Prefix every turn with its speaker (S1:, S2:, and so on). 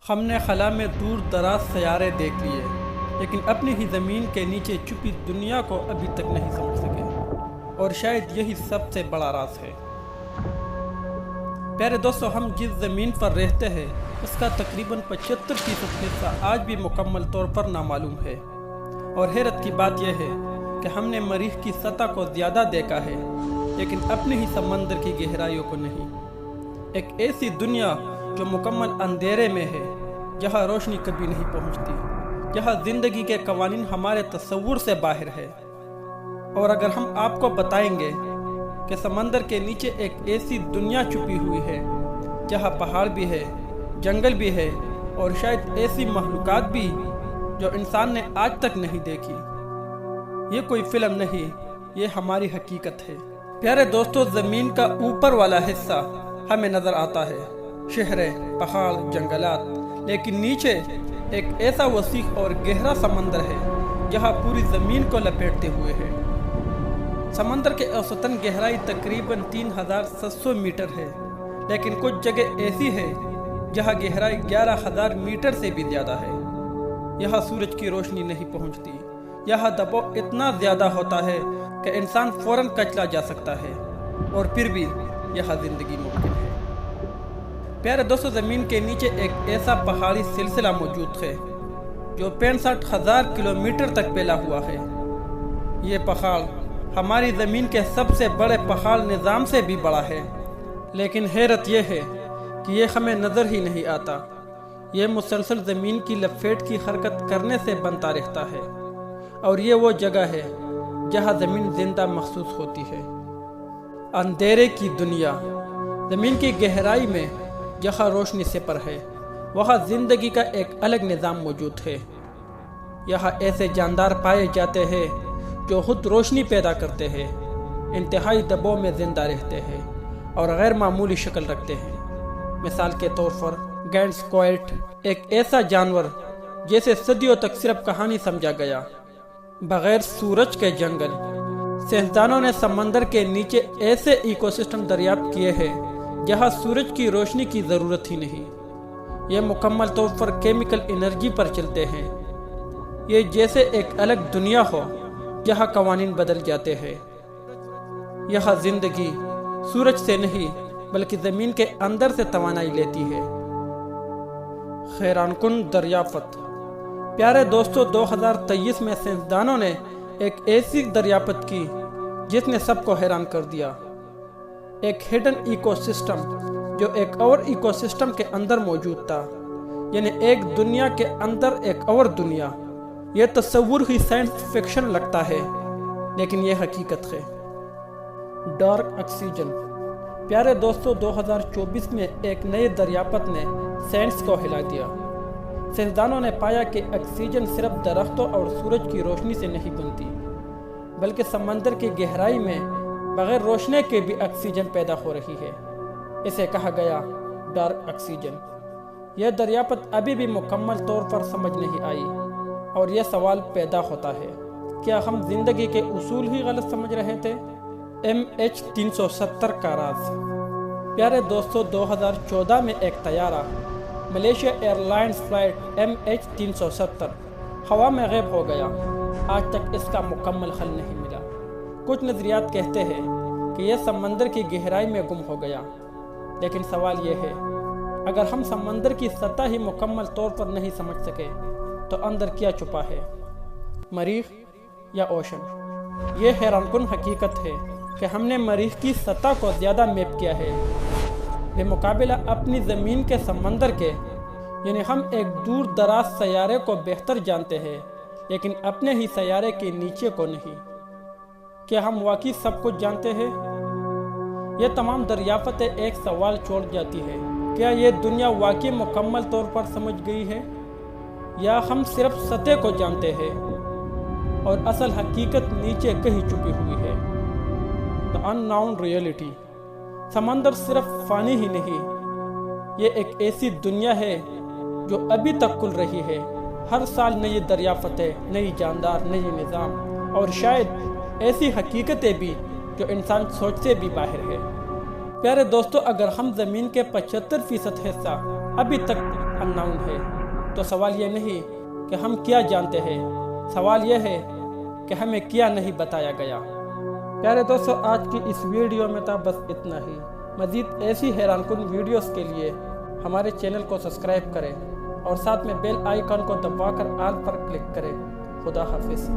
S1: ہم نے خلا میں دور دراز سیارے دیکھ لیے، لیکن اپنی ہی زمین کے نیچے چھپی دنیا کو ابھی تک نہیں سمجھ سکے، اور شاید یہی سب سے بڑا راز ہے۔ پیارے دوستو، ہم جس زمین پر رہتے ہیں اس کا تقریباً 75% حصہ آج بھی مکمل طور پر نامعلوم ہے، اور حیرت کی بات یہ ہے کہ ہم نے مریخ کی سطح کو زیادہ دیکھا ہے، لیکن اپنے ہی سمندر کی گہرائیوں کو نہیں۔ ایک ایسی دنیا جو مکمل اندھیرے میں ہے، جہاں روشنی کبھی نہیں پہنچتی، جہاں زندگی کے قوانین ہمارے تصور سے باہر ہے۔ اور اگر ہم آپ کو بتائیں گے کہ سمندر کے نیچے ایک ایسی دنیا چھپی ہوئی ہے جہاں پہاڑ بھی ہے، جنگل بھی ہے، اور شاید ایسی مخلوقات بھی جو انسان نے آج تک نہیں دیکھی، یہ کوئی فلم نہیں، یہ ہماری حقیقت ہے۔ پیارے دوستو، زمین کا اوپر والا حصہ ہمیں نظر آتا ہے، شہریں، پہاڑ، جنگلات، لیکن نیچے ایک ایسا وسیع اور گہرا سمندر ہے جہاں پوری زمین کو لپیٹتے ہوئے ہے۔ سمندر کے اوسطاً گہرائی تقریباً 3700 میٹر ہے، لیکن کچھ جگہ ایسی ہے جہاں گہرائی 11000 میٹر سے بھی زیادہ ہے۔ یہاں سورج کی روشنی نہیں پہنچتی، یہاں دباؤ اتنا زیادہ ہوتا ہے کہ انسان فوراً کچلا جا سکتا ہے، اور پھر بھی یہاں زندگی ممکن ہے۔ پیارے دوستو، زمین کے نیچے ایک ایسا پہاڑی سلسلہ موجود ہے جو 65,000 کلومیٹر تک پھیلا ہوا ہے۔ یہ پہاڑ ہماری زمین کے سب سے بڑے پہاڑ نظام سے بھی بڑا ہے، لیکن حیرت یہ ہے کہ یہ ہمیں نظر ہی نہیں آتا۔ یہ مسلسل زمین کی لپیٹ کی حرکت کرنے سے بنتا رہتا ہے، اور یہ وہ جگہ ہے جہاں زمین زندہ محسوس ہوتی ہے۔ اندھیرے کی دنیا، زمین کی گہرائی میں جہاں روشنی سے پر ہے، وہاں زندگی کا ایک الگ نظام موجود ہے۔ یہاں ایسے جاندار پائے جاتے ہیں جو خود روشنی پیدا کرتے ہیں، انتہائی دباؤ میں زندہ رہتے ہیں، اور غیر معمولی شکل رکھتے ہیں۔ مثال کے طور پر گینڈ سکوائٹ، ایک ایسا جانور جیسے صدیوں تک صرف کہانی سمجھا گیا۔ بغیر سورج کے جنگل، سائنسدانوں نے سمندر کے نیچے ایسے ایکو سسٹم دریافت کیے ہیں جہاں سورج کی روشنی کی ضرورت ہی نہیں۔ یہ مکمل طور پر کیمیکل انرجی پر چلتے ہیں۔ یہ جیسے ایک الگ دنیا ہو جہاں قوانین بدل جاتے ہیں۔ یہاں زندگی سورج سے نہیں بلکہ زمین کے اندر سے توانائی لیتی ہے۔ حیران کن دریافت۔ پیارے دوستو، 2023 میں سائنسدانوں نے ایک ایسی دریافت کی جس نے سب کو حیران کر دیا۔ ایک ہڈن ایکو سسٹم جو ایک اور ایکو سسٹم کے اندر موجود تھا، یعنی ایک دنیا کے اندر ایک اور دنیا۔ یہ تصور ہی سائنس فکشن لگتا ہے، لیکن یہ حقیقت ہے۔ Dark oxygen. پیارے دوستو، 2024 میں ایک نئے دریافت نے سائنس کو ہلا دیا۔ سائنسدانوں نے پایا کہ آکسیجن صرف درختوں اور سورج کی روشنی سے نہیں بنتی، بلکہ سمندر کی گہرائی میں بغیر روشنی کے بھی آکسیجن پیدا ہو رہی ہے۔ اسے کہا گیا ڈارک آکسیجن۔ یہ دریافت ابھی بھی مکمل طور پر سمجھ نہیں آئی، اور یہ سوال پیدا ہوتا ہے، کیا ہم زندگی کے اصول ہی غلط سمجھ رہے تھے؟ MH370 کا راز۔ پیارے دوستو، 2014 میں ایک طیارہ Malaysia year lines flight MH370 ہوا میں غائب ہو گیا۔ آج تک اس کا مکمل حل نہیں ملا۔ کچھ نظریات کہتے ہیں کہ یہ سمندر کی گہرائی میں گم ہو گیا، لیکن سوال یہ ہے، اگر ہم سمندر کی سطح ہی مکمل طور پر نہیں سمجھ سکے تو اندر کیا چھپا ہے؟ مریخ یا اوشن؟ یہ حیران کن حقیقت ہے کہ ہم نے مریخ کی سطح کو زیادہ میپ کیا ہے بمقابلہ اپنی زمین کے سمندر کے، یعنی ہم ایک دور دراز سیارے کو بہتر جانتے ہیں، لیکن اپنے ہی سیارے کے نیچے کو نہیں۔ کیا ہم واقعی سب کچھ جانتے ہیں؟ یہ تمام دریافتیں ایک سوال چھوڑ جاتی ہے، کیا یہ دنیا واقعی مکمل طور پر سمجھ گئی ہے، یا ہم صرف سطح کو جانتے ہیں اور اصل حقیقت نیچے کہیں چھپی ہوئی ہے؟ The unknown reality۔ سمندر صرف فانی ہی نہیں، یہ ایک ایسی دنیا ہے جو ابھی تک کھل رہی ہے۔ ہر سال نئی دریافتیں، نئی جاندار، نئی نظام، اور شاید ایسی حقیقتیں بھی جو انسان سوچ سے بھی باہر ہے۔ پیارے دوستو، اگر ہم زمین کے 75% حصہ ابھی تک انناؤن ہے، تو سوال یہ نہیں کہ ہم کیا جانتے ہیں، سوال یہ ہے کہ ہمیں کیا نہیں بتایا گیا۔ پیارے دوستو، آج کی اس ویڈیو میں تھا بس اتنا ہی۔ مزید ایسی حیران کن ویڈیوز کے لیے ہمارے چینل کو سبسکرائب کریں اور ساتھ میں بیل آئیکن کو دبا کر آل پر کلک کریں۔ خدا حافظ۔